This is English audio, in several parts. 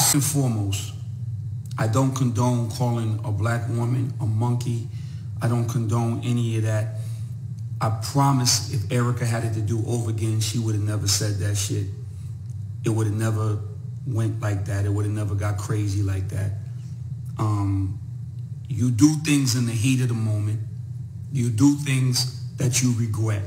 First and foremost, I don't condone calling a black woman a monkey. I don't condone any of that. I promise if Erica had it to do over again, she would have never said that shit. It would have never went like that. It would have never got crazy like that. You do things in the heat of the moment. You do things that you regret.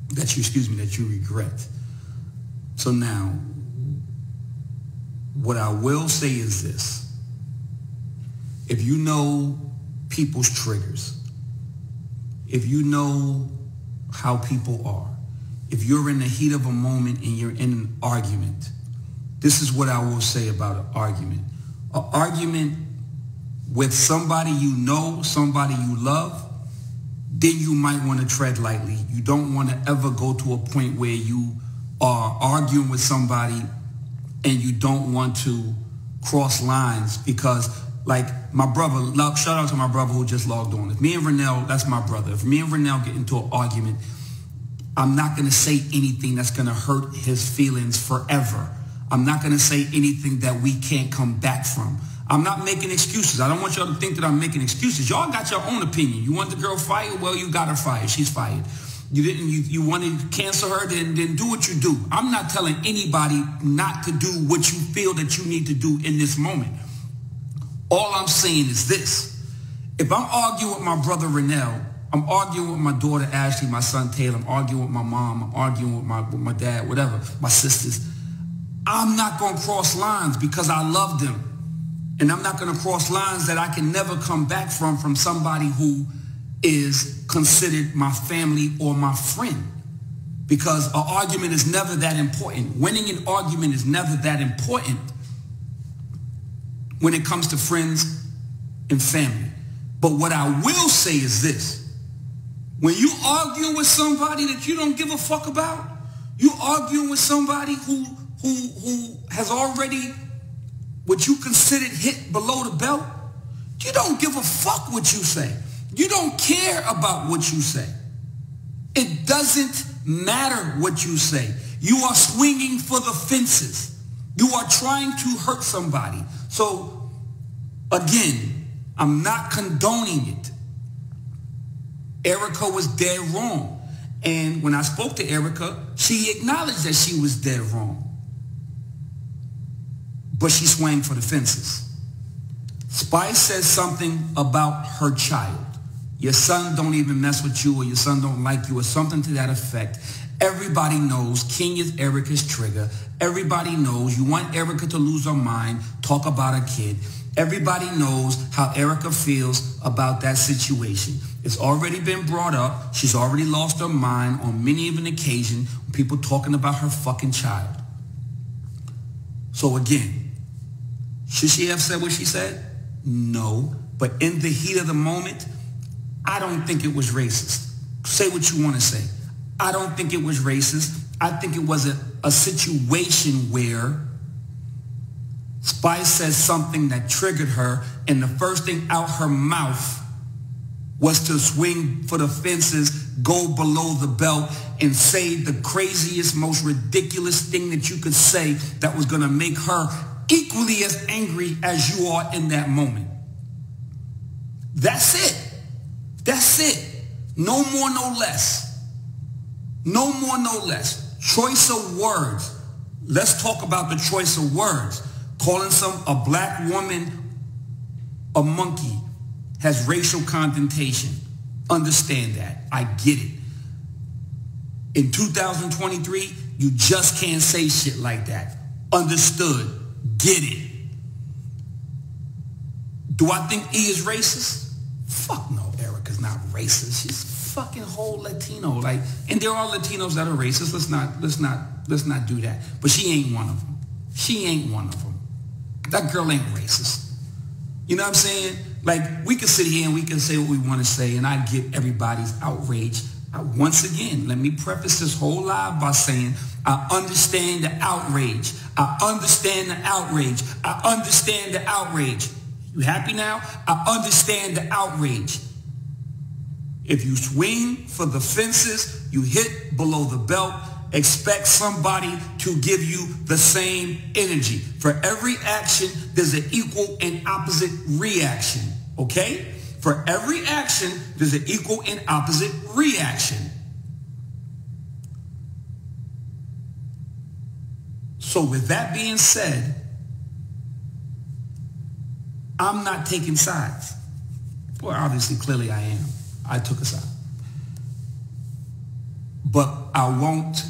That you regret. So now, what I will say is this. If you know people's triggers, if you know how people are, if you're in the heat of a moment and you're in an argument, this is what I will say about an argument. An argument with somebody you know, somebody you love, then you might want to tread lightly. You don't want to ever go to a point where you are arguing with somebody and you don't want to cross lines because, like my brother, shout out to my brother who just logged on. If me and Renell, that's my brother. If me and Renell get into an argument, I'm not going to say anything that's going to hurt his feelings forever. I'm not going to say anything that we can't come back from. I'm not making excuses. I don't want y'all to think that I'm making excuses. Y'all got your own opinion. You want the girl fired? Well, you got her fired. She's fired. You wanted to cancel her? Then do what you do. I'm not telling anybody not to do what you feel that you need to do in this moment. All I'm saying is this. If I'm arguing with my brother Renell, I'm arguing with my daughter Ashley, my son Taylor, I'm arguing with my mom, I'm arguing with my dad, whatever, my sisters, I'm not going to cross lines because I love them. And I'm not going to cross lines that I can never come back from somebody who is considered my family or my friend. Because an argument is never that important. Winning an argument is never that important when it comes to friends and family. But what I will say is this. When you arguing with somebody that you don't give a fuck about, you arguing with somebody who has already what you considered hit below the belt, you don't give a fuck what you say. You don't care about what you say. It doesn't matter what you say. You are swinging for the fences. You are trying to hurt somebody. So, again, I'm not condoning it. Erica was dead wrong. And when I spoke to Erica, she acknowledged that she was dead wrong. But she swung for the fences. Spice says something about her child. Your son don't even mess with you, or your son don't like you, or something to that effect. Everybody knows King is Erica's trigger. Everybody knows you want Erica to lose her mind, talk about her kid. Everybody knows how Erica feels about that situation. It's already been brought up. She's already lost her mind on many of an occasion, people talking about her fucking child. So again, should she have said what she said? No. But in the heat of the moment, I don't think it was racist. Say what you want to say. I don't think it was racist. I think it was a situation where Spice said something that triggered her, and the first thing out her mouth was to swing for the fences, go below the belt, and say the craziest, most ridiculous thing that you could say that was going to make her equally as angry as you are in that moment. That's it. That's it. No more, no less. No more, no less. Choice of words. Let's talk about the choice of words. Calling a black woman a monkey has racial connotation. Understand that. I get it. In 2023, you just can't say shit like that. Understood. Get it. Do I think E is racist? Fuck no, Erica's not racist. She's fucking whole Latino. And there are Latinos that are racist. Let's not do that. But she ain't one of them. She ain't one of them. That girl ain't racist. You know what I'm saying? We can sit here and we can say what we want to say, and I get everybody's outrage. Once again, let me preface this whole live by saying, I understand the outrage. I understand the outrage. I understand the outrage. You happy now? I understand the outrage. If you swing for the fences, you hit below the belt, expect somebody to give you the same energy. For every action, there's an equal and opposite reaction, okay? For every action, there's an equal and opposite reaction. So with that being said, I'm not taking sides. Well, obviously, clearly I am. I took a side. But I won't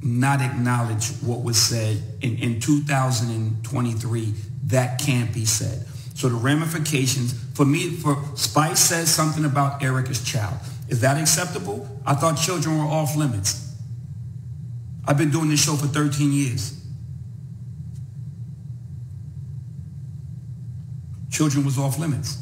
not acknowledge what was said in 2023. That can't be said. So the ramifications, for me, for Spice says something about Erica's child. Is that acceptable? I thought children were off limits. I've been doing this show for 13 years. Children was off limits.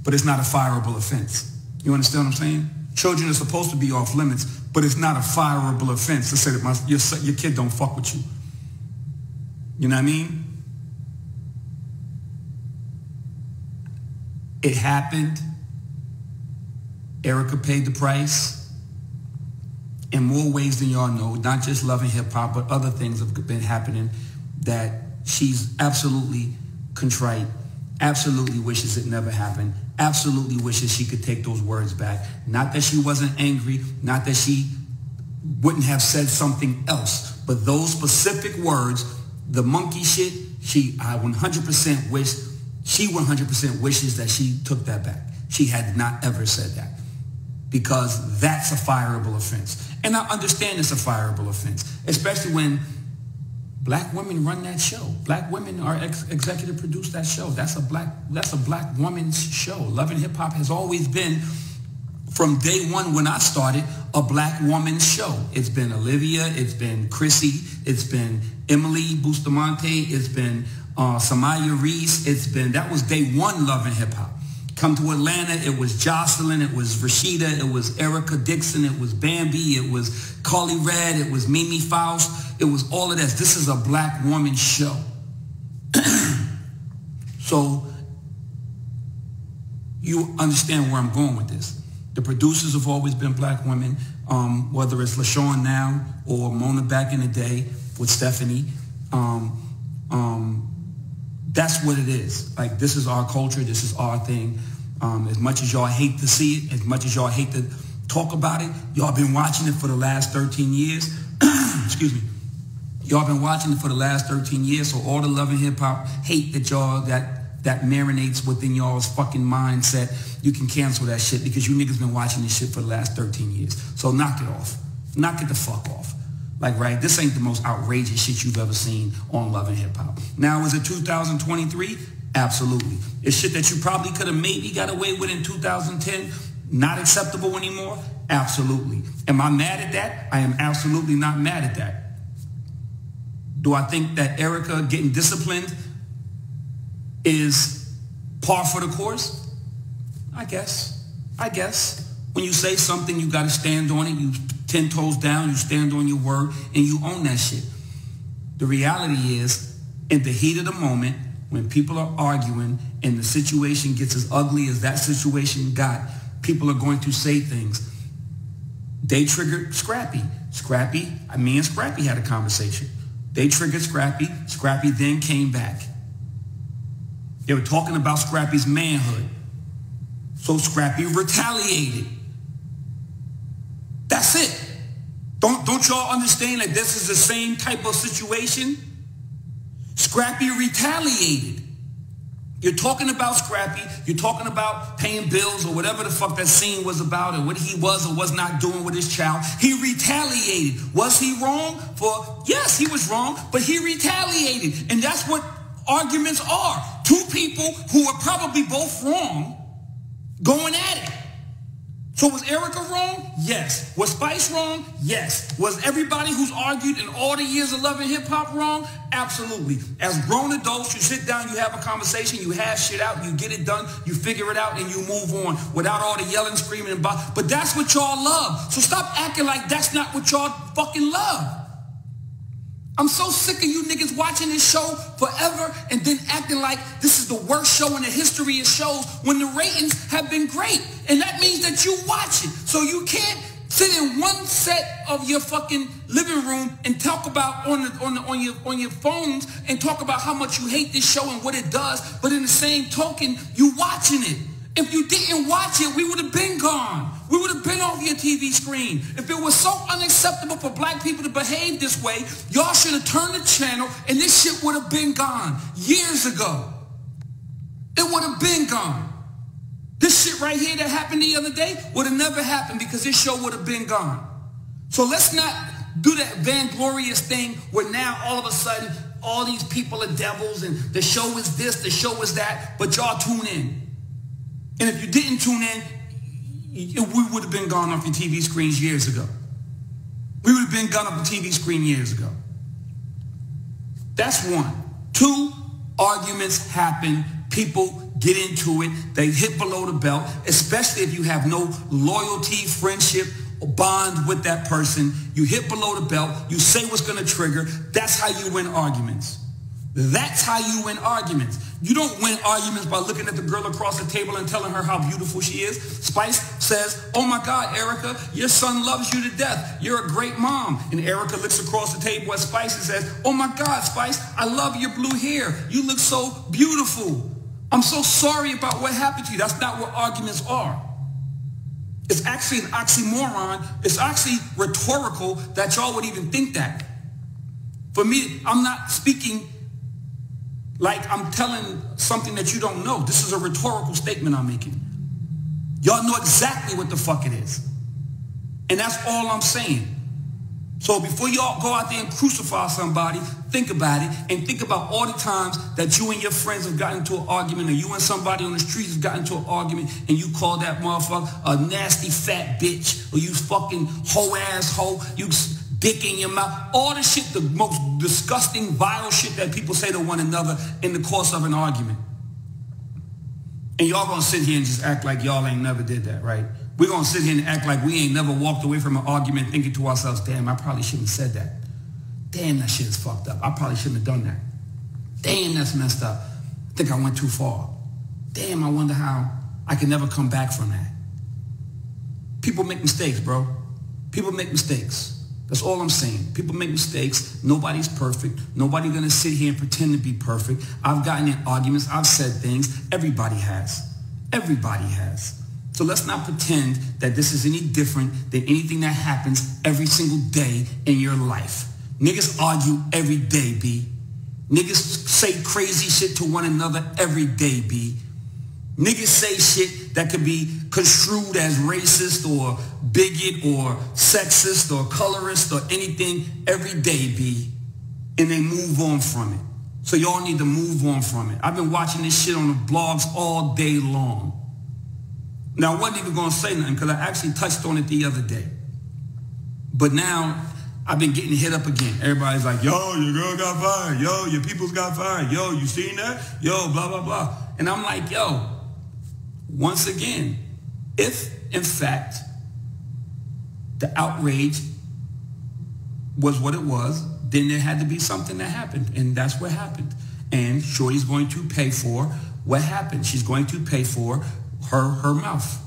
But it's not a fireable offense. You understand what I'm saying? Children are supposed to be off limits, but it's not a fireable offense to say that your kid don't fuck with you. You know what I mean? It happened. Erica paid the price. In more ways than y'all know, not just loving hip hop, but other things have been happening that she's absolutely contrite, absolutely wishes it never happened, absolutely wishes she could take those words back. Not that she wasn't angry, not that she wouldn't have said something else, but those specific words, the monkey shit, I 100% wish, she 100% wishes that she took that back. She had not ever said that, because that's a fireable offense. And I understand it's a fireable offense, especially when black women run that show. Black women are executive produce that show. That's a black woman's show. Love and Hip Hop has always been, from day one when I started, a black woman's show. It's been Olivia, it's been Chrissy, it's been Emily Bustamante, it's been Samaya Reese, that was day one Love and Hip Hop. Come to Atlanta, it was Jocelyn, it was Rashida, it was Erica Dixon, it was Bambi, it was Carly Red, it was Mimi Faust, it was all of this. This is a black woman show. So you understand where I'm going with this. The producers have always been black women, whether it's LaShawn now or Mona back in the day with Stephanie. That's what it is. Like, this is our culture. This is our thing. As much as y'all hate to see it, as much as y'all hate to talk about it, y'all been watching it for the last 13 years. Excuse me. Y'all been watching it for the last 13 years. So all the Love and Hip Hop hate that y'all, that marinates within y'all's fucking mindset, you can cancel that shit, because you niggas been watching this shit for the last 13 years. So knock it off. Knock it the fuck off. Like, right, this ain't the most outrageous shit you've ever seen on Love and Hip Hop. Now, is it 2023? Absolutely. It's shit that you probably could have maybe got away with in 2010, not acceptable anymore? Absolutely. Am I mad at that? I am absolutely not mad at that. Do I think that Erica getting disciplined is par for the course? I guess. When you say something, you got to stand on it. You 10 toes down, you stand on your word, and you own that shit. The reality is, in the heat of the moment, when people are arguing and the situation gets as ugly as that situation got, people are going to say things. They triggered Scrappy. Me and Scrappy had a conversation. They triggered Scrappy. Scrappy then came back. They were talking about Scrappy's manhood. So Scrappy retaliated. That's it. Don't y'all understand that this is the same type of situation? Scrappy retaliated. You're talking about Scrappy. You're talking about paying bills or whatever the fuck that scene was about, or what he was or was not doing with his child. He retaliated. Was he wrong? Yes, he was wrong, but he retaliated. And that's what arguments are. Two people who are probably both wrong going at it. So was Erica wrong? Yes. Was Spice wrong? Yes. Was everybody who's argued in all the years of Love and Hip Hop wrong? Absolutely. As grown adults, you sit down, you have a conversation, you hash shit out, you get it done, you figure it out, and you move on without all the yelling, screaming, but that's what y'all love. So stop acting like that's not what y'all fucking love. I'm so sick of you niggas watching this show forever and then acting like this is the worst show in the history of shows when the ratings have been great. And that means that you watch it. So you can't Sit in one set of your fucking living room and talk about on your phones and talk about how much you hate this show and what it does. But in the same token, you watching it. If you didn't watch it, we would have been gone. We would have been off your TV screen. If it was so unacceptable for black people to behave this way, y'all should have turned the channel and this shit would have been gone years ago. It would have been gone. This shit right here that happened the other day would have never happened because this show would have been gone. So let's not do that vainglorious thing where now all of a sudden all these people are devils and the show is this, the show is that, but y'all tune in. And if you didn't tune in, we would have been gone off your TV screens years ago. We would have been gone off the TV screen years ago. That's one. Two, arguments happen. People get into it. They hit below the belt, especially if you have no loyalty, friendship, or bond with that person. You hit below the belt. You say what's going to trigger. That's how you win arguments. That's how you win arguments. You don't win arguments by looking at the girl across the table and telling her how beautiful she is. Spice says, oh my God, Erica, your son loves you to death. You're a great mom. And Erica looks across the table at Spice and says, oh my God, Spice, I love your blue hair. You look so beautiful. I'm so sorry about what happened to you. That's not what arguments are. It's actually an oxymoron. It's actually rhetorical that y'all would even think that. For me, I'm not speaking like I'm telling something that you don't know. This is a rhetorical statement I'm making. Y'all know exactly what the fuck it is. And that's all I'm saying. So before y'all go out there and crucify somebody, think about it and think about all the times that you and your friends have gotten into an argument, or you and somebody on the street have gotten into an argument and you call that motherfucker a nasty fat bitch, or you fucking hoe ass hoe, you dick in your mouth, all the shit, the most disgusting, vile shit that people say to one another in the course of an argument. And y'all gonna sit here and just act like y'all ain't never did that, right? We're gonna sit here and act like we ain't never walked away from an argument thinking to ourselves, damn, I probably shouldn't have said that. Damn, that shit is fucked up. I probably shouldn't have done that. Damn, that's messed up. I think I went too far. Damn, I wonder how I can never come back from that. People make mistakes, bro. People make mistakes. That's all I'm saying. People make mistakes. Nobody's perfect. Nobody's going to sit here and pretend to be perfect. I've gotten in arguments. I've said things. Everybody has. Everybody has. So let's not pretend that this is any different than anything that happens every single day in your life. Niggas argue every day, B. Niggas say crazy shit to one another every day, B. Niggas say shit that could be construed as racist or bigot or sexist or colorist or anything every day, B. And they move on from it. So y'all need to move on from it. I've been watching this shit on the blogs all day long. Now, I wasn't even going to say nothing because I actually touched on it the other day. But now I've been getting hit up again. Everybody's like, yo, your girl got fired. Yo, your peoples got fired. Yo, you seen that? Yo, blah, blah, blah. And I'm like, yo, once again, if, in fact, the outrage was what it was, then there had to be something that happened. And that's what happened. And Shorty's going to pay for what happened. She's going to pay for her mouth.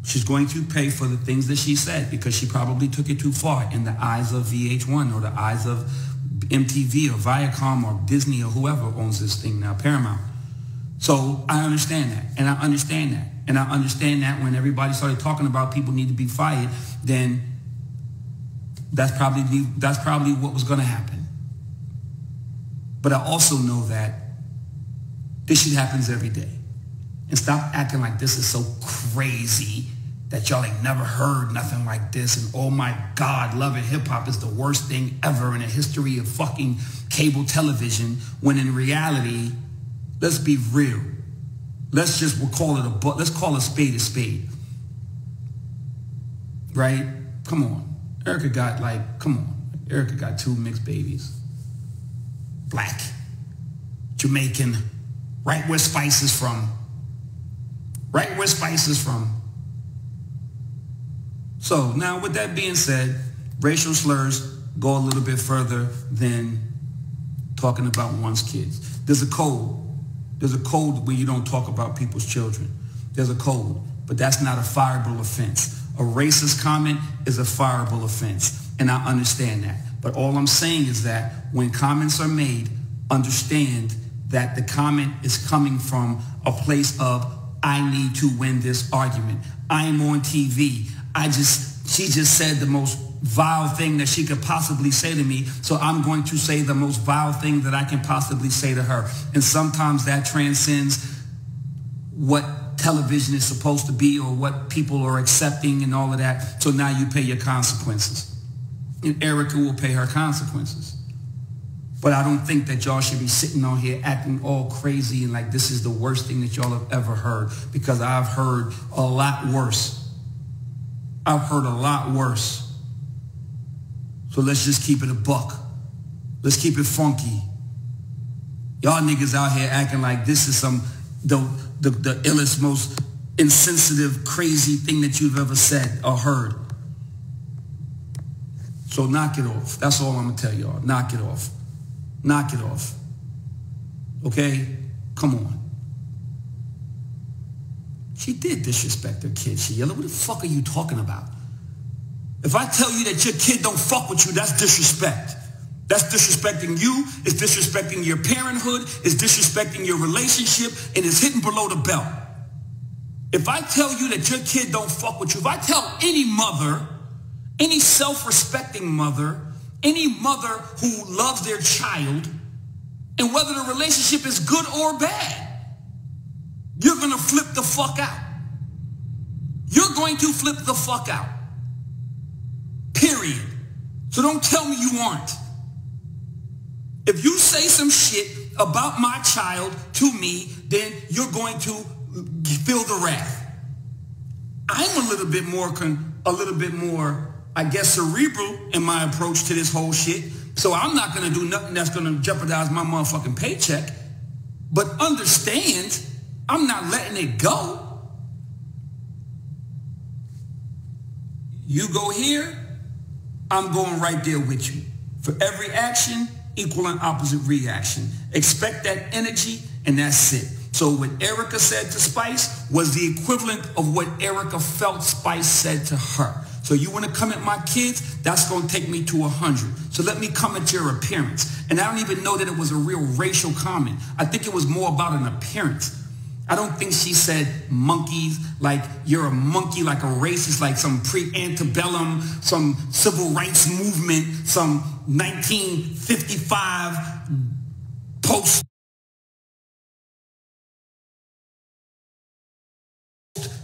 She's going to pay for the things that she said because she probably took it too far in the eyes of VH1 or the eyes of MTV or Viacom or Disney or whoever owns this thing now, Paramount. So I understand that, and I understand that. And I understand that when everybody started talking about people need to be fired, then that's probably what was going to happen. But I also know that this shit happens every day. And stop acting like this is so crazy that y'all ain't never heard nothing like this. And oh my God, Love and Hip Hop is the worst thing ever in the history of fucking cable television. When in reality, let's be real. Let's just let's call a spade, right? Come on. Erica got 2 mixed babies. Black, Jamaican, right where Spice is from. Right where Spice is from. So now with that being said, racial slurs go a little bit further than talking about one's kids. There's a code. There's a code where you don't talk about people's children. There's a code, but that's not a fireable offense. A A racist comment is a fireable offense, and I understand that. But all I'm saying is that when comments are made, understand that the comment is coming from a place of, I need to win this argument. I'm on TV. She just said the most vile thing that she could possibly say to me, so I'm going to say the most vile thing that I can possibly say to her. And sometimes that transcends what television is supposed to be or what people are accepting and all of that. So now you pay your consequences. And Erica will pay her consequences. But I don't think that y'all should be sitting on here acting all crazy and like this is the worst thing that y'all have ever heard, because I've heard a lot worse. I've heard a lot worse. So let's just keep it a buck. Let's keep it funky. Y'all niggas out here acting like this is the illest, most insensitive, crazy thing that you've ever said or heard. So knock it off. That's all I'm going to tell y'all. Knock it off. Knock it off. Okay? Come on. She did disrespect her kid. She yelled, what the fuck are you talking about? If I tell you that your kid don't fuck with you, that's disrespect. That's disrespecting you. It's disrespecting your parenthood. It's disrespecting your relationship. And it's hitting below the belt. If I tell you that your kid don't fuck with you, if I tell any mother, any self-respecting mother, any mother who loves their child, and whether the relationship is good or bad, you're going to flip the fuck out. You're going to flip the fuck out. Period. So don't tell me you aren't. If you say some shit about my child to me, then you're going to feel the wrath. I'm a little bit more, I guess, cerebral in my approach to this whole shit. So I'm not going to do nothing that's going to jeopardize my motherfucking paycheck. But understand, I'm not letting it go. You go here, I'm going right there with you. For every action, equal and opposite reaction. Expect that energy, and that's it. So what Erica said to Spice was the equivalent of what Erica felt Spice said to her. So you want to come at my kids? That's going to take me to 100. So let me come at your appearance. And I don't even know that it was a real racial comment. I think it was more about an appearance. I don't think she said monkeys, like you're a monkey, like a racist, like some pre-antebellum, some civil rights movement, some 1955 post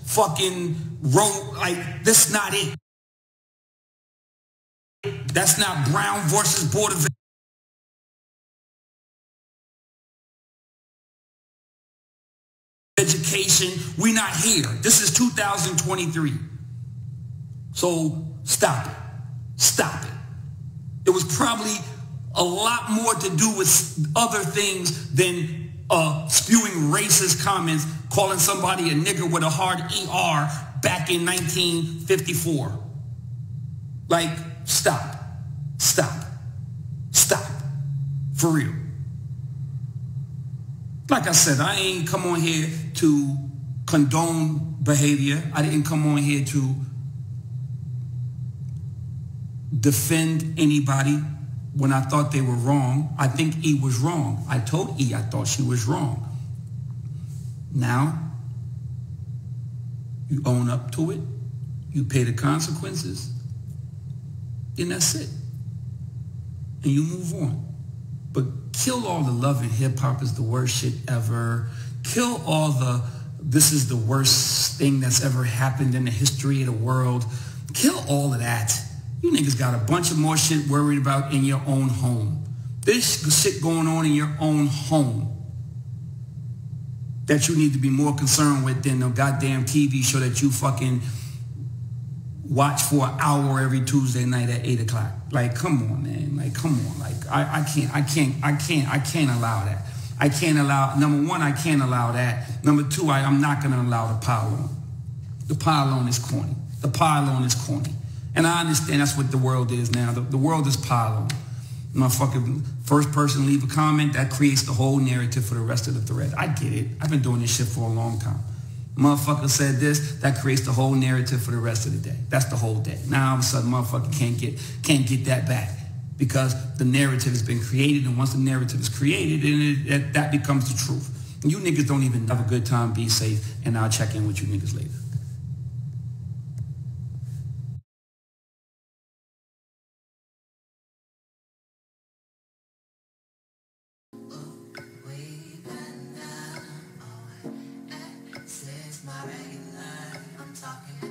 fucking road, like that's not it. That's not Brown versus Board of Education. We're not here. This is 2023. So stop it. Stop it. It was probably a lot more to do with other things than spewing racist comments, calling somebody a nigger with a hard ER back in 1954. Like, stop. Stop. Stop. For real. Like I said, I ain't come on here to condone behavior. I didn't come on here to defend anybody when I thought they were wrong. I think E was wrong. I told E I thought she was wrong. Now, you own up to it. You pay the consequences. And that's it. And you move on. But kill all the love and hip-hop is the worst shit ever. Kill all the, this is the worst thing that's ever happened in the history of the world. Kill all of that. You niggas got a bunch of more shit worried about in your own home. There's shit going on in your own home that you need to be more concerned with than the goddamn TV show that you fucking watch for an hour every Tuesday night at 8 o'clock. Like, come on, man. Like, come on. Like, I can't allow that. I can't allow, number one, I can't allow that. Number two, I'm not going to allow the pile on. The pile on is corny. The pile on is corny. And I understand that's what the world is now. The world is pile on. Motherfucking first person leave a comment, that creates the whole narrative for the rest of the thread. I get it. I've been doing this shit for a long time. Motherfucker said this, that creates the whole narrative for the rest of the day. That's the whole day. Now all of a sudden, motherfucker can't get that back because the narrative has been created, and once the narrative is created, then that becomes the truth. You niggas don't even have a good time, be safe, and I'll check in with you niggas later. My regular, I'm talking